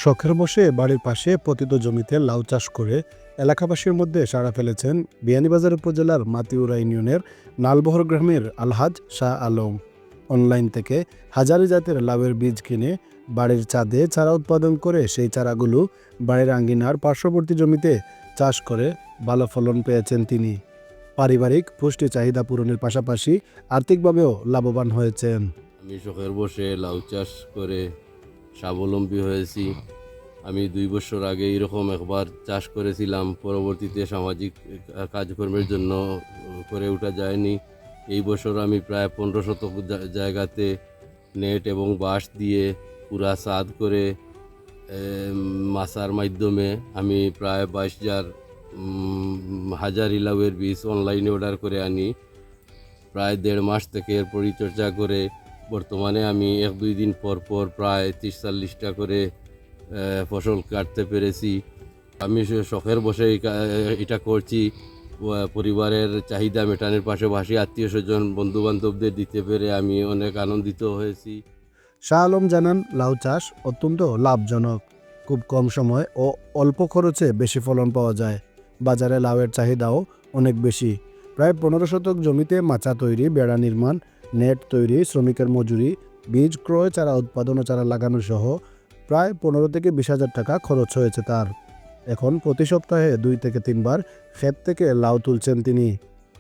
শখের বশে বাড়ির পাশে পতিত জমিতে লাউ চাষ করে এলাকাবাসীর মধ্যে সাড়া ফেলেছেন বিয়ানীবাজার উপজেলার মাতিউরা ইউনিয়নের নালবহর গ্রামের আলহাজ শাহ আলম। অনলাইন থেকে হাজারি জাতের লাউয়ের বীজ কিনে বাড়ির ছাদে চারা উৎপাদন করে সেই চারাগুলো বাড়ির আঙ্গিনার পার্শ্ববর্তী জমিতে চাষ করে ভালো ফলন পেয়েছেন তিনি। পারিবারিক পুষ্টি চাহিদা পূরণের পাশাপাশি আর্থিকভাবেও লাভবান হয়েছেন। আমি শখের বসে লাউ চাষ করে স্বাবলম্বী হয়েছি। আমি 2 বছর আগে এরকম একবার চাষ করেছিলাম, পরবর্তীতে সামাজিক কাজকর্মের জন্য করে ওঠা যায়নি। এই বছর আমি প্রায় 15 শতক জায়গাতে নেট এবং বাঁশ দিয়ে পুরা ছাদ করে মাছার মাধ্যমে আমি প্রায় 22,000 হাজারি লাউয়ের বীজ অনলাইনে অর্ডার করে আনি। প্রায় 1.5 মাস থেকে এর পরিচর্যা করে বর্তমানে আমি 1-2 দিন পর পর প্রায় 30-40টা করে ফসল কাটতে পেরেছি। আমি শখের বসে এটা করছি, পরিবারের চাহিদা মেটানোর পাশাপাশি আত্মীয় স্বজন বন্ধুবান্ধবদের দিতে পেরে আমি অনেক আনন্দিত হয়েছি। শাহ আলম জানান, লাউ চাষ অত্যন্ত লাভজনক। খুব কম সময় ও অল্প খরচে বেশি ফলন পাওয়া যায়। বাজারে লাউয়ের চাহিদাও অনেক বেশি। প্রায় 15 শতক জমিতে মাচা তৈরি, বেড়া নির্মাণ, নেট তৈরি, শ্রমিকের মজুরি, বীজ ক্রয়, চারা উৎপাদন ও চারা লাগানো সহ প্রায় 15 থেকে 20,000 টাকা খরচ হয়েছে তার। এখন প্রতি সপ্তাহে 2 থেকে 3 বার ক্ষেত থেকে লাউ তুলছেন তিনি।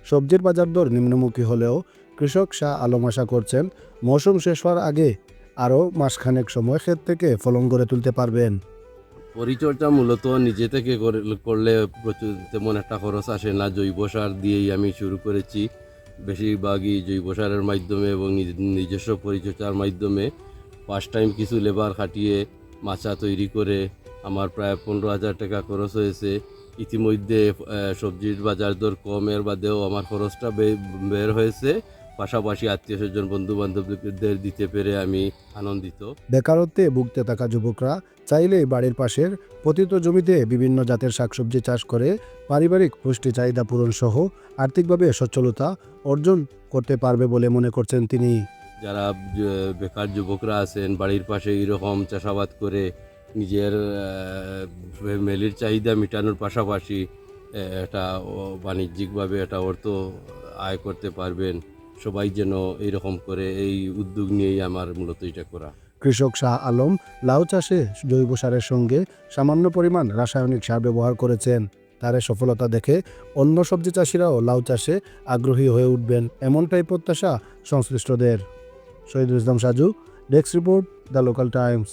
সবজির বাজার দর নিম্নমুখী হলেও কৃষক শাহ আলম আশা করছেন মৌসুম শেষ হওয়ার আগে আরও মাসখানেক সময় ক্ষেত থেকে ফলন করে তুলতে পারবেন। পরিচর্যা মূলত নিজে থেকে করলে প্রচুর তেমন একটা খরচ আসে না। জৈব সার দিয়েই আমি শুরু করেছি, বেশিরভাগই জৈব সারের মাধ্যমে এবং নিজস্ব পরিচর্যার মাধ্যমে। ফার্স্ট টাইম কিছু লেবার খাটিয়ে মাচা তৈরি করে আমার প্রায় 15,000 টাকা খরচ হয়েছে। ইতিমধ্যে সবজির বাজার দর কমের বাদেও আমার খরচটা বের হয়েছে, পাশাপাশি আত্মীয় স্বজন বন্ধু বান্ধবদের দিতে পেরে আমি আনন্দিত। বেকারত্বে ভুগতে থাকা যুবকরা চাইলেই বাড়ির পাশের পতিত জমিতে বিভিন্ন জাতের শাকসবজি চাষ করে পারিবারিক পুষ্টি চাহিদা পূরণ সহ আর্থিকভাবে সচ্ছলতা অর্জন করতে পারবে বলে মনে করছেন তিনি। যারা বেকার যুবকরা আছেন, বাড়ির পাশে এরকম চাষাবাদ করে নিজের ফ্যামিলির চাহিদা মেটানোর পাশাপাশি এটা বাণিজ্যিকভাবে এটা অর্থ আয় করতে পারবেন। সবাই যেন এইরকম করে এই উদ্যোগ নিয়েই আমার মূলত এটা করা। কৃষক শাহ আলম লাউ চাষে জৈব সারের সঙ্গে সামান্য পরিমাণ রাসায়নিক সার ব্যবহার করেছেন। তার এই সফলতা দেখে অন্য সবজি চাষিরাও লাউ চাষে আগ্রহী হয়ে উঠবেন, এমনটাই প্রত্যাশা সংশ্লিষ্টদের। Shahidul Islam Saju, desk report, the Local Times.